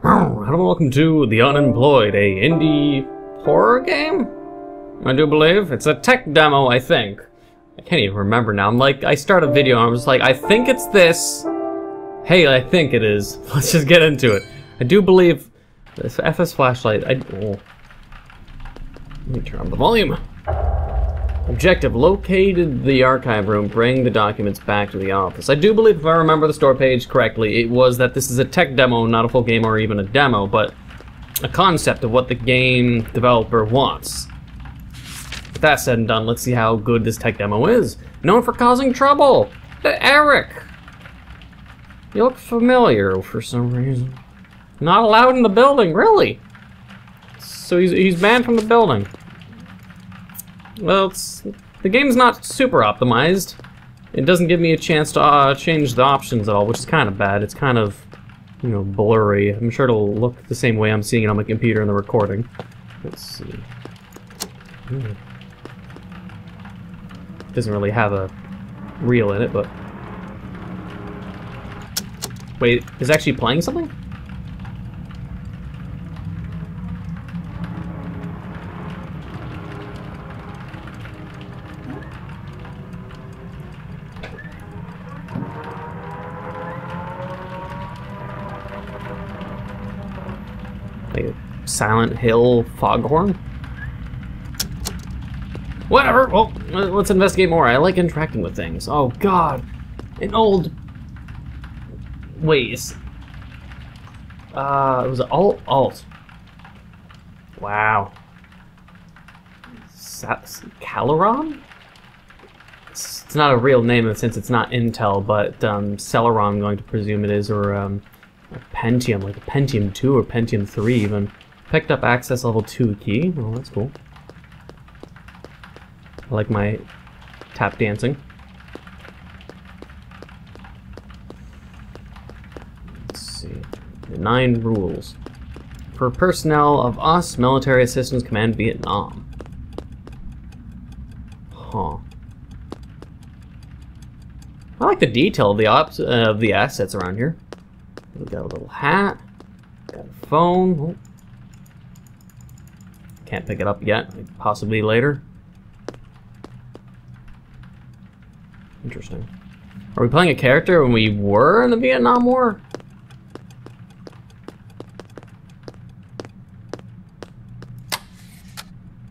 Hello and welcome to The Unemployed, a indie horror game? I do believe. It's a tech demo, I think. I can't even remember now. I start a video and I was like, I think it's this. Hey, I think it is. Let's just get into it. I do believe this FS flashlight. Let me turn on the volume. Objective, located the archive room, bring the documents back to the office. I do believe, if I remember the store page correctly, it was that this is a tech demo, not a full game or even a demo, but a concept of what the game developer wants. With that said and done, let's see how good this tech demo is. Known for causing trouble! Eric! You look familiar for some reason. Not allowed in the building, really? So he's banned from the building. Well, the game's not super optimized. It doesn't give me a chance to change the options at all, which is kind of bad. It's kind of, you know, blurry. I'm sure it'll look the same way I'm seeing it on my computer in the recording. Let's see. It doesn't really have a reel in it, but... Wait, is it actually playing something? Like a Silent Hill foghorn? Whatever! Well, let's investigate more. I like interacting with things. Oh god! An old... Wait, it was alt. Wow. Celeron? It's not a real name since it's not Intel, but Celeron I'm going to presume it is, or a Pentium, like a Pentium 2 or Pentium 3 even. Picked up access level 2 key. Oh, that's cool. I like my tap dancing. Let's see. The 9 rules. For personnel of US Military Assistance Command Vietnam. Huh. I like the detail of the assets around here. We got a little hat, got a phone. Oh. Can't pick it up yet, possibly later. Interesting. Are we playing a character when we were in the Vietnam War?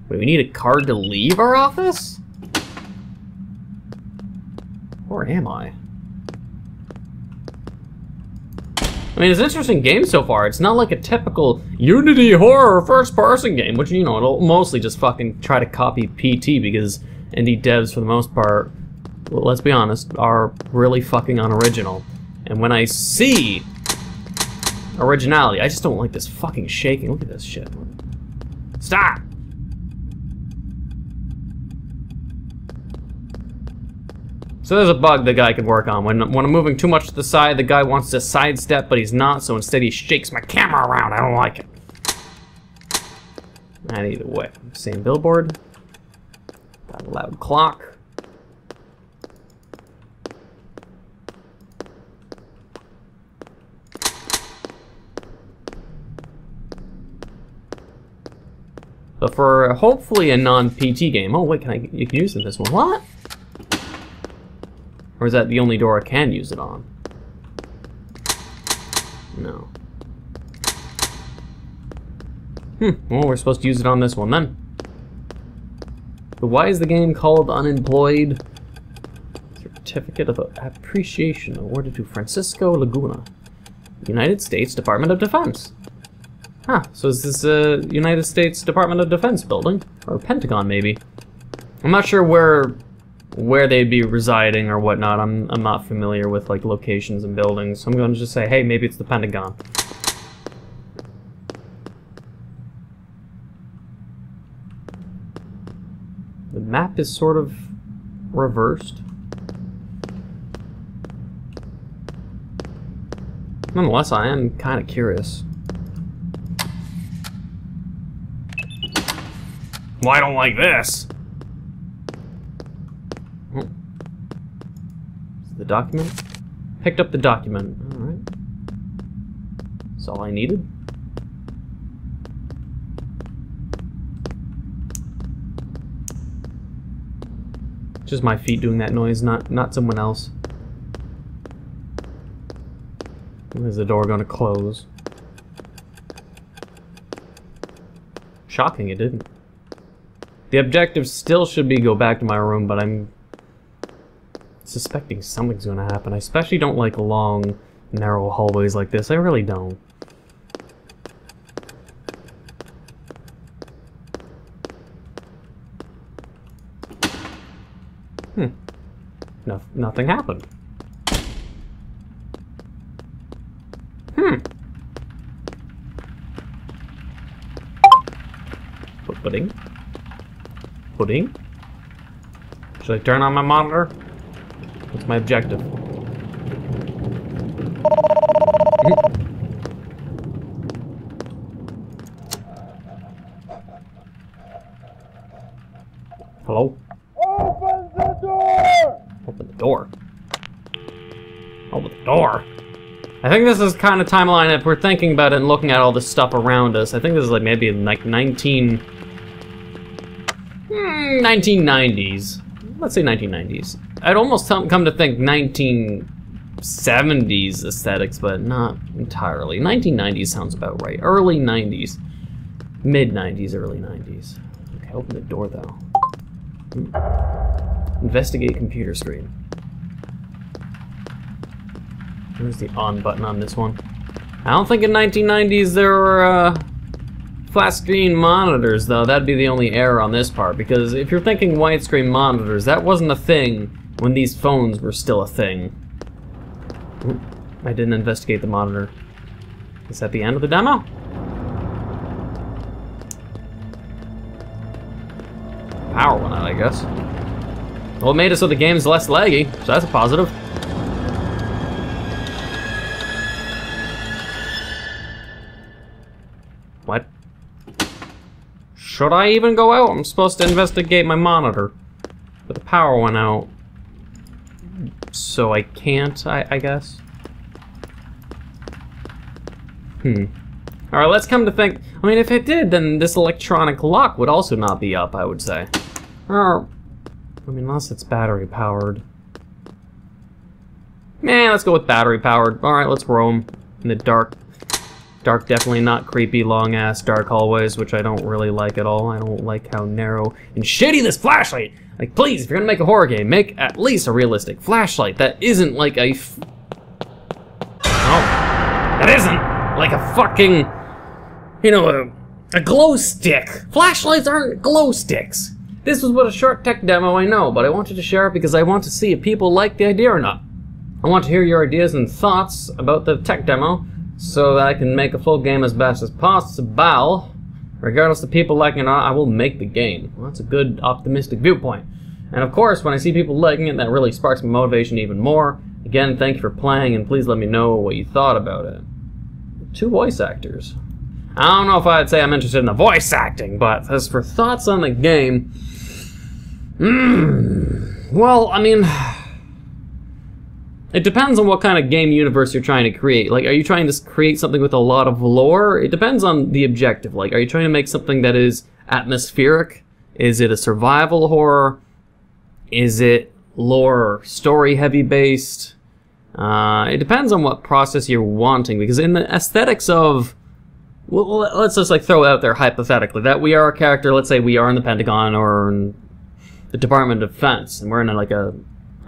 Wait, we need a card to leave our office? Where am I? I mean, it's an interesting game so far. It's not like a typical Unity horror first-person game, which, you know, it'll mostly just fucking try to copy PT because indie devs, for the most part, well, let's be honest, are really fucking unoriginal. And when I see originality, I just don't like this fucking shaking. Look at this shit. Stop! So there's a bug the guy could work on. When I'm moving too much to the side, the guy wants to sidestep, but he's not, so instead he shakes my camera around. I don't like it. And either way, same billboard. Got a loud clock. But for hopefully a non-PT game. Oh wait, you can use it in this one. What? Or is that the only door I can use it on? No. Well, we're supposed to use it on this one then. But why is the game called Unemployed? Certificate of Appreciation awarded to Francisco Laguna, United States Department of Defense. Huh, so is this a United States Department of Defense building? Or Pentagon, maybe? I'm not sure where they'd be residing or whatnot. I'm not familiar with like locations and buildings, so I'm going to just say, hey, maybe it's the Pentagon. The map is sort of reversed. Nonetheless, I am kind of curious. Well, I don't like this. The document? Picked up the document. Alright. That's all I needed. Just my feet doing that noise, not someone else. When is the door gonna close? Shocking, it didn't. The objective still should be go back to my room, but I'm suspecting something's gonna happen. I especially don't like long, narrow hallways like this. I really don't. Nothing happened. Pudding? Pudding? Should I turn on my monitor? What's my objective? Hello? Open the door! Open the door. Open the door. I think this is kind of timeline if we're thinking about it and looking at all this stuff around us. I think this is like maybe like 1990s. Let's say 1990s. I'd almost come to think 1970s aesthetics, but not entirely. 1990s sounds about right. Early 90s. Mid 90s, early 90s. Okay, open the door though. Investigate computer screen. Where's the on button on this one? I don't think in 1990s there were flat screen monitors though. That'd be the only error on this part, because if you're thinking widescreen monitors, that wasn't a thing when these phones were still a thing. Ooh, I didn't investigate the monitor. Is that the end of the demo? Power went out, I guess. Well, it made it so the game's less laggy, so that's a positive. What? Should I even go out? I'm supposed to investigate my monitor. But the power went out. So I can't, I guess. Alright, let's come to think. I mean, if it did, then this electronic lock would also not be up, I would say. Or, I mean, unless it's battery powered. Let's go with battery powered. Alright, let's roam in the dark. Dark, definitely not creepy, long-ass dark hallways, which I don't really like at all. I don't like how narrow and shitty this flashlight. Like, please, if you're gonna make a horror game, make at least a realistic flashlight that isn't like a that isn't like a fucking, you know, a glow stick. Flashlights aren't glow sticks. This was what a short tech demo, I know, but I wanted to share it because I want to see if people like the idea or not. I want to hear your ideas and thoughts about the tech demo, so that I can make a full game as best as possible. Regardless of people liking it or not, I will make the game. Well, that's a good, optimistic viewpoint. And of course, when I see people liking it, that really sparks my motivation even more. Again, thank you for playing, and please let me know what you thought about it. 2 voice actors. I don't know if I'd say I'm interested in the voice acting, but as for thoughts on the game... well, I mean... it depends on what kind of game universe you're trying to create. Like, are you trying to create something with a lot of lore? It depends on the objective. Like, are you trying to make something that is atmospheric? Is it a survival horror? Is it lore, story heavy based? It depends on what process you're wanting, because in the aesthetics of, well, let's just like throw it out there hypothetically, that we are a character, let's say we are in the Pentagon or in the Department of Defense, and we're in like a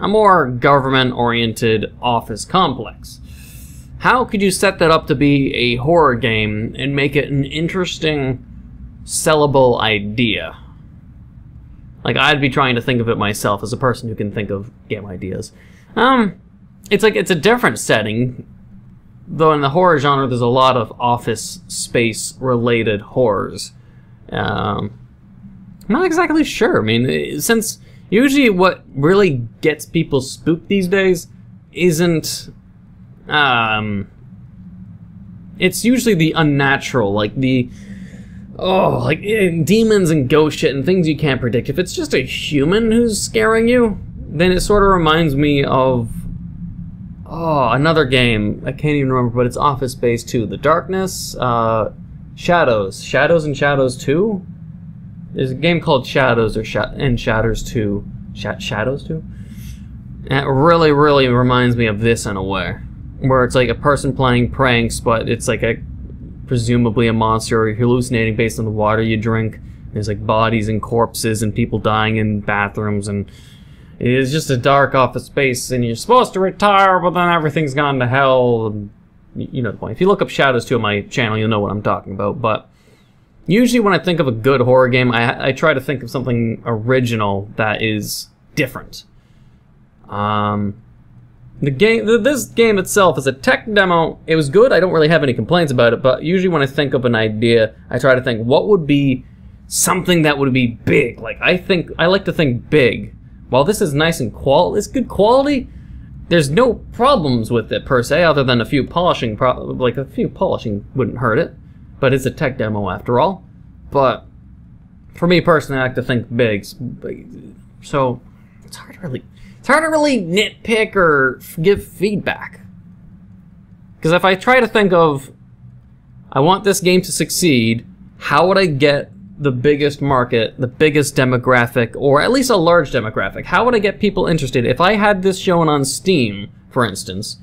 more government-oriented office complex. How could you set that up to be a horror game and make it an interesting, sellable idea? Like, I'd be trying to think of it myself as a person who can think of game ideas. It's like, it's a different setting, though in the horror genre there's a lot of office space-related horrors. I'm not exactly sure. I mean, since usually what really gets people spooked these days isn't, it's usually the unnatural, like the, demons and ghost shit and things you can't predict. If it's just a human who's scaring you, then it sort of reminds me of, another game, I can't even remember, but it's office-based too. The Darkness, Shadows. Shadows and Shadows 2? There's a game called Shadows and Shatters 2. Shadows too? It really, really reminds me of this in a way. Where it's like a person playing pranks, but it's like presumably a monster, or you're hallucinating based on the water you drink. There's like bodies and corpses and people dying in bathrooms, and it's just a dark office space, and you're supposed to retire, but then everything's gone to hell. And you know the point. If you look up Shadows 2 on my channel, you'll know what I'm talking about. But usually when I think of a good horror game, I try to think of something original that is different. This game itself is a tech demo. It was good. I don't really have any complaints about it, but usually when I think of an idea, I try to think what would be something that would be big. Like I like to think big. While this is nice and it's good quality, there's no problems with it per se, other than a few polishing. Like a few polishing wouldn't hurt it, but it's a tech demo after all. But for me personally, I like to think big. So it's hard to really nitpick or give feedback. Because if I try to think of, I want this game to succeed, how would I get the biggest market, the biggest demographic, or at least a large demographic? How would I get people interested? If I had this shown on Steam, for instance,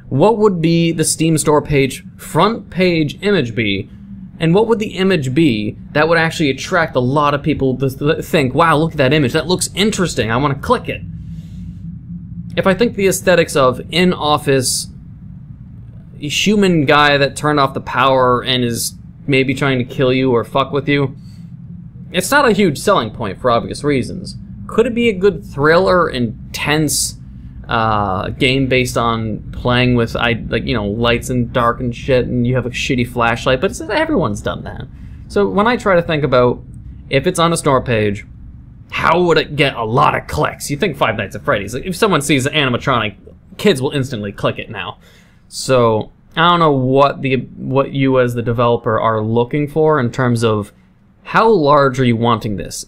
what would be the Steam store page, front page image be? And what would the image be that would actually attract a lot of people to think, wow, look at that image, that looks interesting, I want to click it. If I think the aesthetics of in-office, human guy that turned off the power and is maybe trying to kill you or fuck with you, it's not a huge selling point for obvious reasons. Could it be a good thriller, intense game based on playing with lights and dark and shit, and you have a shitty flashlight? But everyone's done that. So when I try to think about if it's on a store page, how would it get a lot of clicks? You think Five Nights at Freddy's. Like, if someone sees an animatronic, kids will instantly click it now. So I don't know what you as the developer are looking for in terms of how large are you wanting this?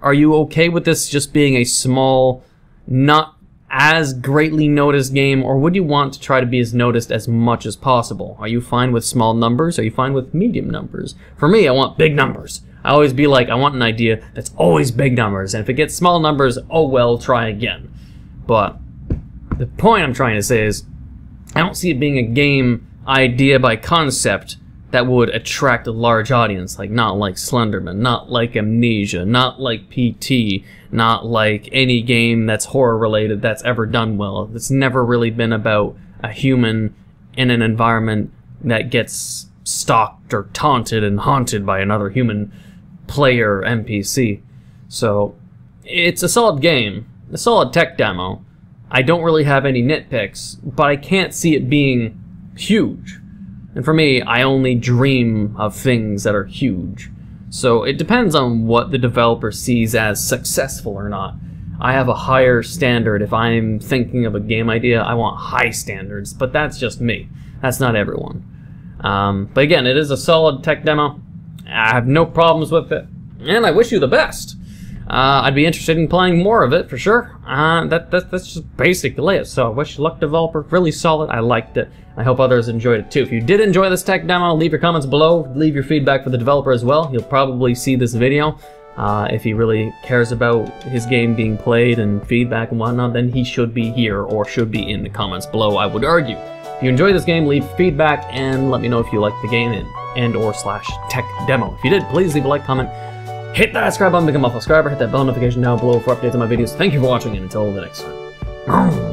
Are you okay with this just being a small, not as greatly noticed game, or would you want to try to be as noticed as much as possible? Are you fine with small numbers? Are you fine with medium numbers? For me, I want big numbers. I always be like, I want an idea that's always big numbers, and if it gets small numbers, oh well, try again. But the point I'm trying to say is, I don't see it being a game idea by concept that would attract a large audience, like not like Slenderman, not like Amnesia, not like PT, not like any game that's horror related that's ever done well. It's never really been about a human in an environment that gets stalked or taunted and haunted by another human player NPC. So it's a solid game, a solid tech demo. I don't really have any nitpicks, but I can't see it being huge. And for me, I only dream of things that are huge. So it depends on what the developer sees as successful or not. I have a higher standard. If I'm thinking of a game idea, I want high standards, but that's just me. That's not everyone. But again, it is a solid tech demo. I have no problems with it, and I wish you the best. I'd be interested in playing more of it, for sure. That's just basically it. So I wish you luck, developer. Really solid. I liked it. I hope others enjoyed it too. If you did enjoy this tech demo, leave your comments below. Leave your feedback for the developer as well. He'll probably see this video. If he really cares about his game being played and feedback and whatnot, then he should be here, or should be in the comments below, I would argue. If you enjoyed this game, leave feedback and let me know if you liked the game and/or / tech demo. If you did, please leave a like, comment, hit that subscribe button, become a subscriber, hit that bell notification down below for updates on my videos. Thank you for watching, and until the next time.